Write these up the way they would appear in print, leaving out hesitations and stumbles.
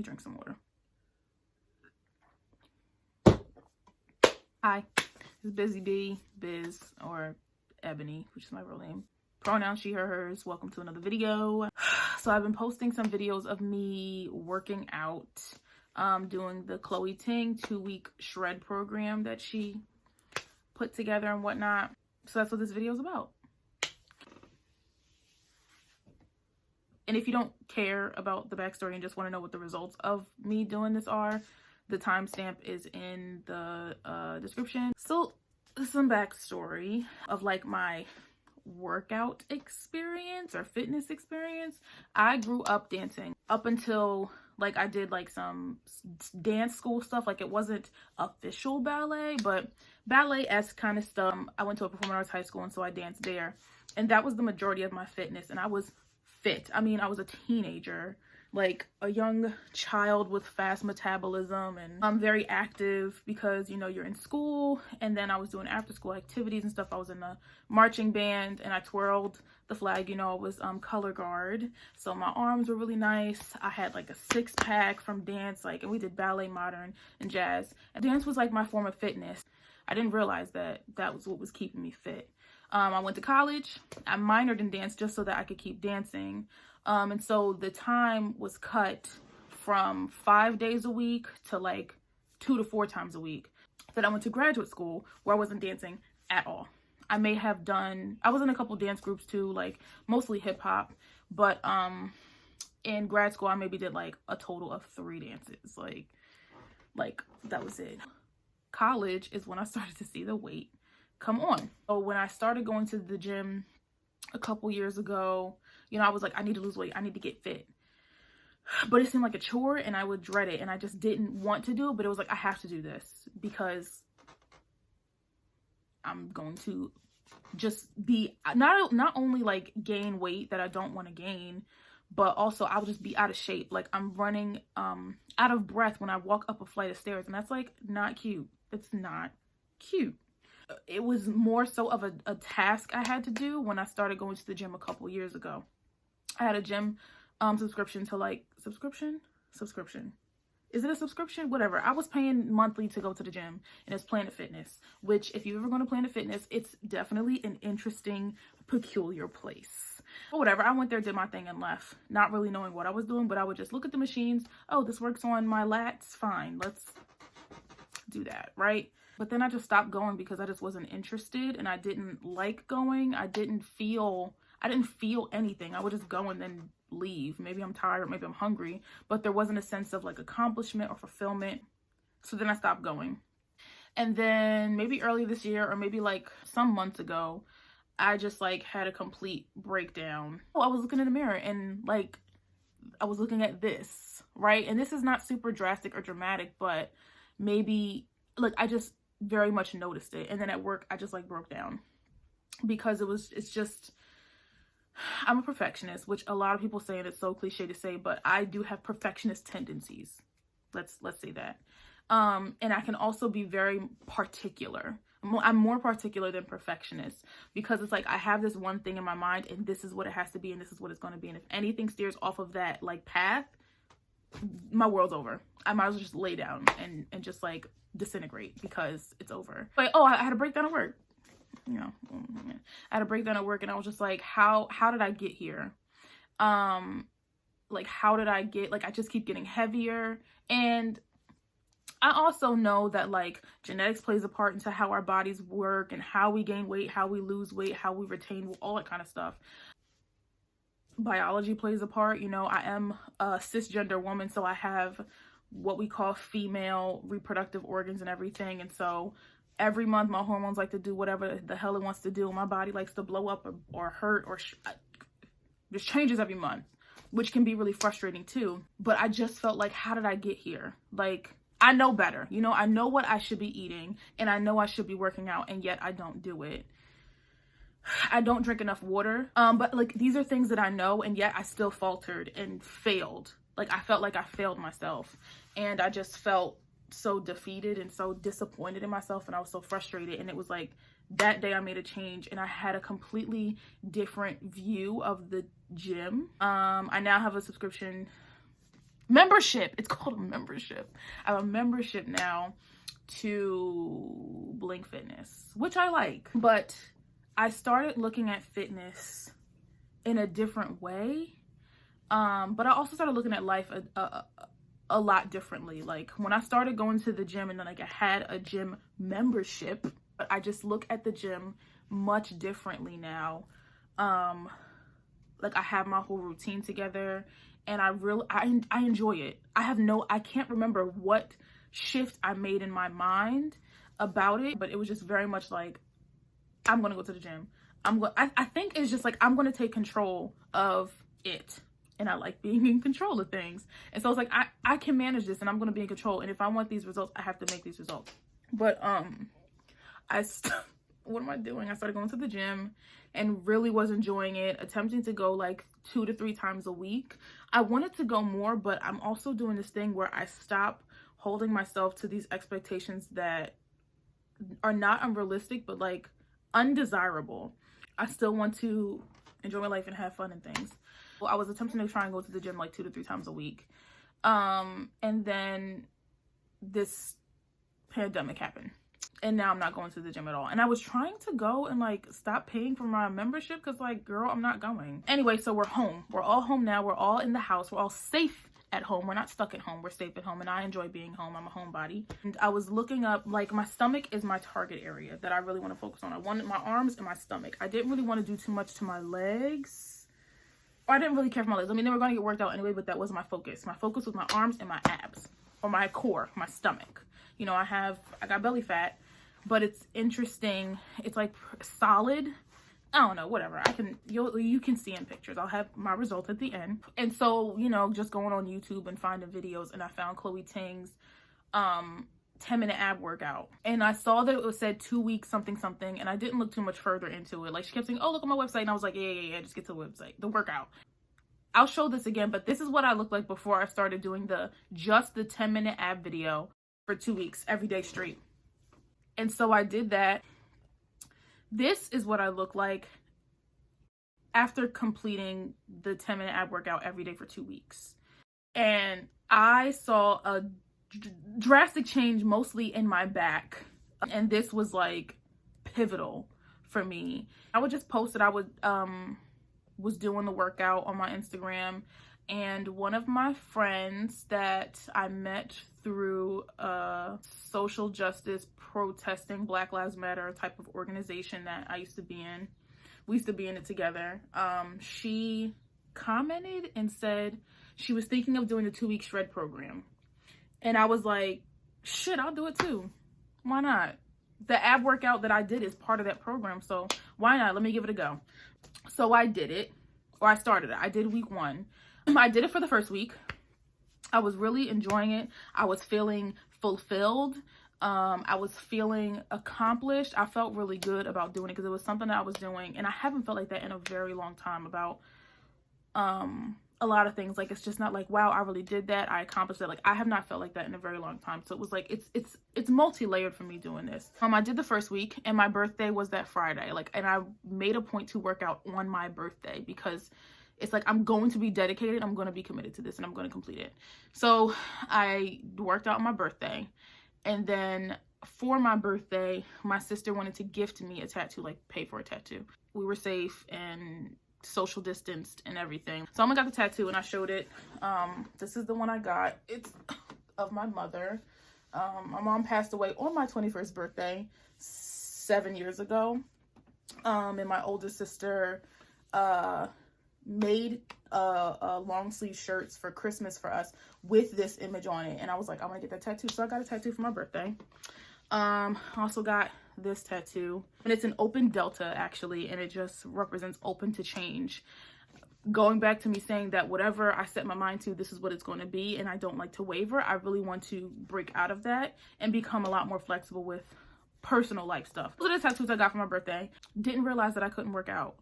me drink some water. Hi, this is Busy Bee, Biz, or Ebony, which is my real name. Pronoun she, her, hers. Welcome to another video. So I've been posting some videos of me working out, doing the Chloe Ting 2-week shred program that she put together and whatnot. So that's what this video is about. And if you don't care about the backstory and just want to know what the results of me doing this are, the timestamp is in the description. So some backstory of like my workout experience or fitness experience. I grew up dancing up until like I did like some dance school stuff. Like it wasn't official ballet, but ballet-esque kind of stuff. I went to a performing arts high school, and so I danced there, and that was the majority of my fitness. And I was fit. I mean, I was a teenager, like a young child with fast metabolism, and I'm very active because, you know, you're in school. And then I was doing after school activities and stuff. I was in the marching band and I twirled the flag, you know. It was color guard, so my arms were really nice. I had like a six-pack from dance, like, and we did ballet, modern, and jazz. And dance was like my form of fitness. I didn't realize that that was what was keeping me fit. I went to college. I minored in dance just so that I could keep dancing. And so the time was cut from 5 days a week to like 2 to 4 times a week. Then I went to graduate school where I wasn't dancing at all. I may have done, I was in a couple dance groups too, like mostly hip hop, but in grad school I maybe did like a total of 3 dances. Like that was it. College is when I started to see the weight come on. So when I started going to the gym a couple years ago, you know, I was like, I need to lose weight. I need to get fit. But it seemed like a chore and I would dread it, and I just didn't want to do it. But it was like, I have to do this because I'm going to just be not only like gain weight that I don't want to gain, but also I'll just be out of shape. Like I'm running out of breath when I walk up a flight of stairs, and that's like not cute. It's not cute. It was more so of a task I had to do when I started going to the gym a couple years ago. I had a gym subscription to like subscription. Is it a subscription? Whatever. I was paying monthly to go to the gym, and it's Planet Fitness, which if you're ever going to Planet Fitness, it's definitely an interesting, peculiar place. But whatever. I went there, did my thing, and left, not really knowing what I was doing, but I would just look at the machines. Oh, this works on my lats. Fine. Let's do that, right? But then I just stopped going because I just wasn't interested, and I didn't like going. I didn't feel anything. I would just go and then leave. Maybe I'm tired, maybe I'm hungry, but there wasn't a sense of like accomplishment or fulfillment. So then I stopped going. And then maybe early this year, or maybe like some months ago, I just like had a complete breakdown. I was looking in the mirror and like I was looking at this, right? And this is not super drastic or dramatic, but maybe like I just very much noticed it. And then at work I just like broke down because it's just, I'm a perfectionist, which a lot of people say, and it's so cliche to say, but I do have perfectionist tendencies. Let's say that. And I can also be very particular. I'm more particular than perfectionist because it's like I have this one thing in my mind, and this is what it has to be, and this is what it's going to be. And if anything steers off of that like path, my world's over. I might as well just lay down and just like disintegrate because it's over. Like, oh, I had a breakdown at work. You know, I had a breakdown at work, and I was just like, how did I get here? Like, how did I get, like, I just keep getting heavier. And I also know that like genetics plays a part into how our bodies work and how we gain weight, how we lose weight, how we retain, all that kind of stuff. Biology plays a part. You know, I am a cisgender woman, so I have what we call female reproductive organs and everything. And so every month my hormones like to do whatever the hell it wants to do. My body likes to blow up or hurt or just changes every month, which can be really frustrating too. But I just felt like, how did I get here? Like, I know better. You know, I know what I should be eating, and I know I should be working out, and yet I don't do it. I don't drink enough water. But like, these are things that I know, and yet I still faltered and failed. Like, I felt like I failed myself, and I just felt so defeated and so disappointed in myself, and I was so frustrated. And it was like that day I made a change, and I had a completely different view of the gym. I now have a subscription membership. It's called a membership. I have a membership now to Blink Fitness, which I like. But I started looking at fitness in a different way. But I also started looking at life a lot differently. Like when I started going to the gym and then like I had a gym membership, but I just look at the gym much differently now. Like I have my whole routine together and I enjoy it. I can't remember what shift I made in my mind about it, but it was just very much like, I'm going to go to the gym. I think it's just like, I'm going to take control of it. And I like being in control of things. And so it's like, I can manage this and I'm going to be in control. And if I want these results, I have to make these results. But, what am I doing? I started going to the gym and really was enjoying it, attempting to go like 2 to 3 times a week. I wanted to go more, but I'm also doing this thing where I stop holding myself to these expectations that are not unrealistic, but like undesirable. I still want to enjoy my life and have fun and things. Well, I was attempting to try and go to the gym like 2 to 3 times a week. And then this pandemic happened. And now I'm not going to the gym at all. And I was trying to go and like stop paying for my membership because like, girl, I'm not going. Anyway, so we're home. We're all home now. We're all in the house. We're all safe at home. We're not stuck at home. We're safe at home. And I enjoy being home. I'm a homebody. And I was looking up, like my stomach is my target area that I really want to focus on. I wanted my arms and my stomach. I didn't really want to do too much to my legs. Or I didn't really care for my legs. I mean, they were going to get worked out anyway, but that wasn't my focus. My focus was my arms and my abs, or my core, my stomach. You know, I got belly fat, but it's interesting. It's like solid. I don't know, whatever. You can see in pictures. I'll have my results at the end. And so, you know, just going on YouTube and finding videos, and I found Chloe Ting's 10-minute ab workout. And I saw that it said 2 weeks something, and I didn't look too much further into it. Like she kept saying, oh, look at my website. And I was like, yeah, just get to the website, the workout. I'll show this again, but this is what I looked like before I started doing just the 10-minute ab video for 2 weeks, every day straight. And so I did that. This is what I look like after completing the 10-minute ab workout every day for 2 weeks. And I saw a drastic change mostly in my back. And this was like pivotal for me. I would just post that I was doing the workout on my Instagram. And one of my friends that I met through a social justice protesting Black Lives Matter type of organization that I used to be in, we used to be in it together. She commented and said she was thinking of doing the 2-week shred program. And I was like, shit, I'll do it too. Why not? The ab workout that I did is part of that program. So why not? Let me give it a go. So I did it, or I started it. I did week 1. I did it for the first week. I was really enjoying it. I was feeling fulfilled. I was feeling accomplished. I felt really good about doing it because it was something that I was doing. And I haven't felt like that in a very long time about a lot of things. Like, it's just not like, wow, I really did that. I accomplished that. Like, I have not felt like that in a very long time. So it was like, it's multi-layered for me doing this. I did the first week and my birthday was that Friday. Like, and I made a point to work out on my birthday because it's like, I'm going to be dedicated. I'm going to be committed to this and I'm going to complete it. So I worked out on my birthday. And then for my birthday, my sister wanted to gift me a tattoo, like pay for a tattoo. We were safe and social distanced and everything. So I got the tattoo and I showed it. This is the one I got. It's of my mother. My mom passed away on my 21st birthday 7 years ago. And my oldest sister made long sleeve shirts for Christmas for us with this image on it. And I was like, I want to get that tattoo. So I got a tattoo for my birthday. Also got this tattoo, and it's an open delta actually, and it just represents open to change. Going back to me saying that whatever I set my mind to, this is what it's going to be, and I don't like to waver. I really want to break out of that and become a lot more flexible with personal life stuff. Those are the tattoos I got for my birthday. Didn't realize that I couldn't work out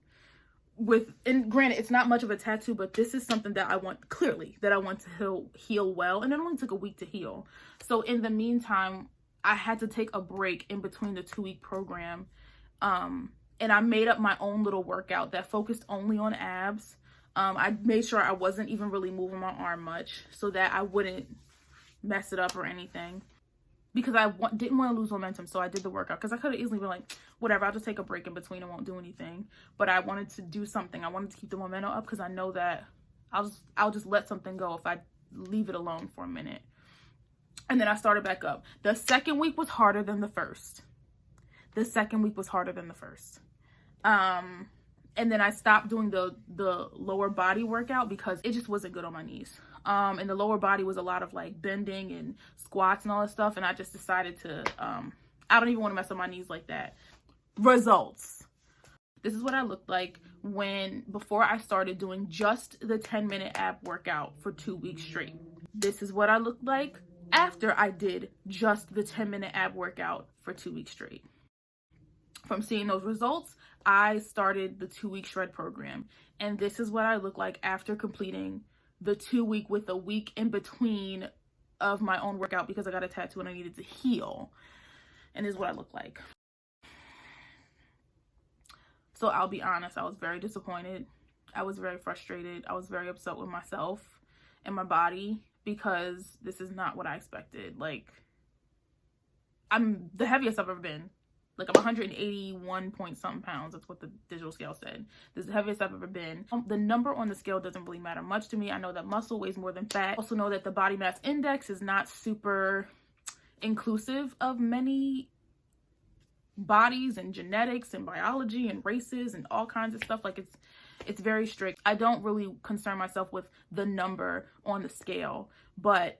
with, and granted, it's not much of a tattoo, but this is something that I want, clearly, that I want to heal well, and it only took a week to heal. So in the meantime, I had to take a break in between the 2-week program. And I made up my own little workout that focused only on abs. I made sure I wasn't even really moving my arm much so that I wouldn't mess it up or anything, because I didn't want to lose momentum. So I did the workout, because I could have easily been like, whatever, I'll just take a break in between and won't do anything. But I wanted to do something. I wanted to keep the momentum up, because I know that I'll just let something go if I leave it alone for a minute. And then I started back up. The second week was harder than the first. The second week was harder than the first. And then I stopped doing the lower body workout because it just wasn't good on my knees. And the lower body was a lot of like bending and squats and all that stuff. And I just decided to, I don't even want to mess up my knees like that. Results. This is what I looked like before I started doing just the 10-minute ab workout for 2 weeks straight. This is what I looked like after I did just the 10-minute ab workout for 2 weeks straight. From seeing those results, I started the 2-week shred program. And this is what I look like after completing the 2-week with a week in between of my own workout, because I got a tattoo and I needed to heal. And this is what I look like. So I'll be honest, I was very disappointed. I was very frustrated. I was very upset with myself and my body, because this is not what I expected. Like, I'm the heaviest I've ever been. Like, I'm 181 point something pounds. That's what the digital scale said. This is the heaviest I've ever been. The number on the scale doesn't really matter much to me. I know that muscle weighs more than fat. I also know that the body mass index is not super inclusive of many bodies and genetics and biology and races and all kinds of stuff. Like, it's very strict. I don't really concern myself with the number on the scale, but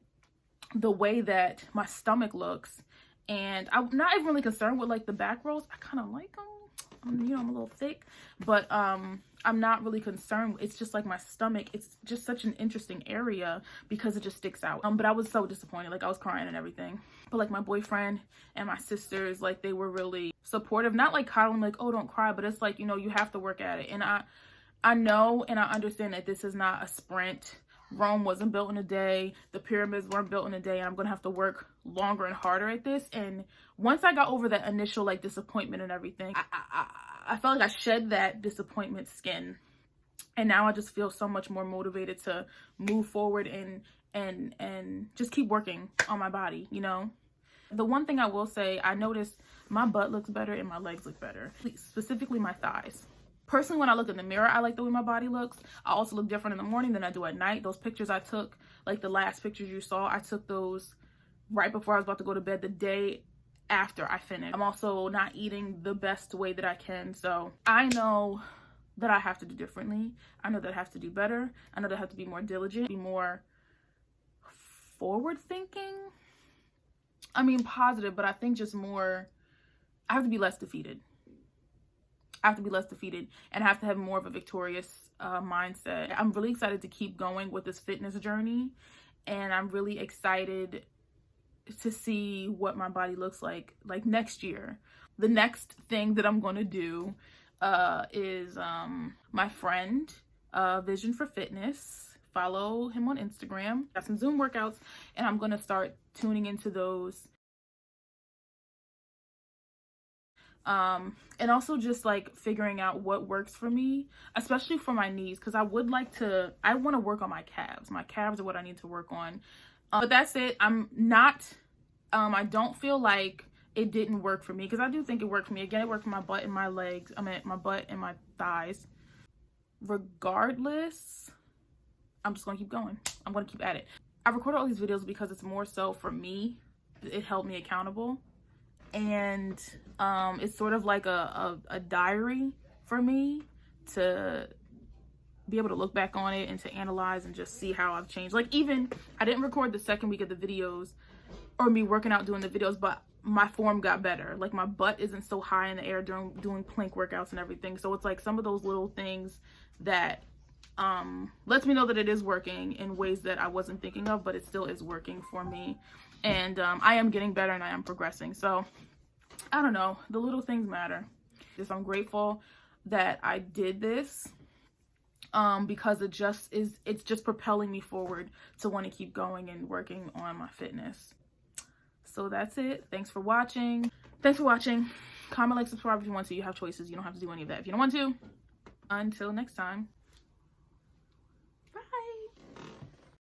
the way that my stomach looks, and I'm not even really concerned with like the back rolls. I kind of like them. You know, I'm a little thick, but I'm not really concerned. It's just like my stomach. It's just such an interesting area because it just sticks out. But I was so disappointed. Like, I was crying and everything. But like my boyfriend and my sisters, like, they were really supportive. Not like coddling, like, oh, don't cry, but it's like, you know, you have to work at it. And I know and I understand that this is not a sprint. Rome wasn't built in a day. The pyramids weren't built in a day. And I'm going to have to work longer and harder at this. And once I got over that initial like disappointment and everything, I felt like I shed that disappointment skin. And now I just feel so much more motivated to move forward and just keep working on my body, you know? The one thing I will say, I noticed my butt looks better and my legs look better, specifically my thighs. Personally, when I look in the mirror, I like the way my body looks. I also look different in the morning than I do at night. Those pictures I took, like the last pictures you saw, I took those right before I was about to go to bed, the day after I finished. I'm also not eating the best way that I can. So I know that I have to do differently. I know that I have to do better. I know that I have to be more diligent, be more forward thinking. I mean, positive, but I think just more, I have to be less defeated. I have to be less defeated, and I have to have more of a victorious mindset. I'm really excited to keep going with this fitness journey, and I'm really excited to see what my body looks like next year. The next thing that I'm going to do is my friend, Vision for Fitness. Follow him on Instagram. Got some Zoom workouts, and I'm going to start tuning into those. And also just like figuring out what works for me, especially for my knees, because I want to work on my calves. My calves are what I need to work on. But that's it. I don't feel like it didn't work for me, because I do think it worked for me. Again, it worked for my butt and my legs. I mean, my butt and my thighs. Regardless, I'm just going to keep going. I'm going to keep at it. I recorded all these videos because it's more so for me. It held me accountable. And it's sort of like a diary for me to be able to look back on it and to analyze and just see how I've changed. Like, even I didn't record the second week of the videos or me working out doing the videos, but my form got better. Like, my butt isn't so high in the air during doing plank workouts and everything. So it's like some of those little things that lets me know that it is working in ways that I wasn't thinking of, but it still is working for me. And I am getting better and I am progressing. So I don't know, the little things matter. I'm grateful that I did this because it's just propelling me forward to want to keep going and working on my fitness. So that's it. Thanks for watching. Comment, like, subscribe if you want to. You have choices. You don't have to do any of that if you don't want to. Until next time.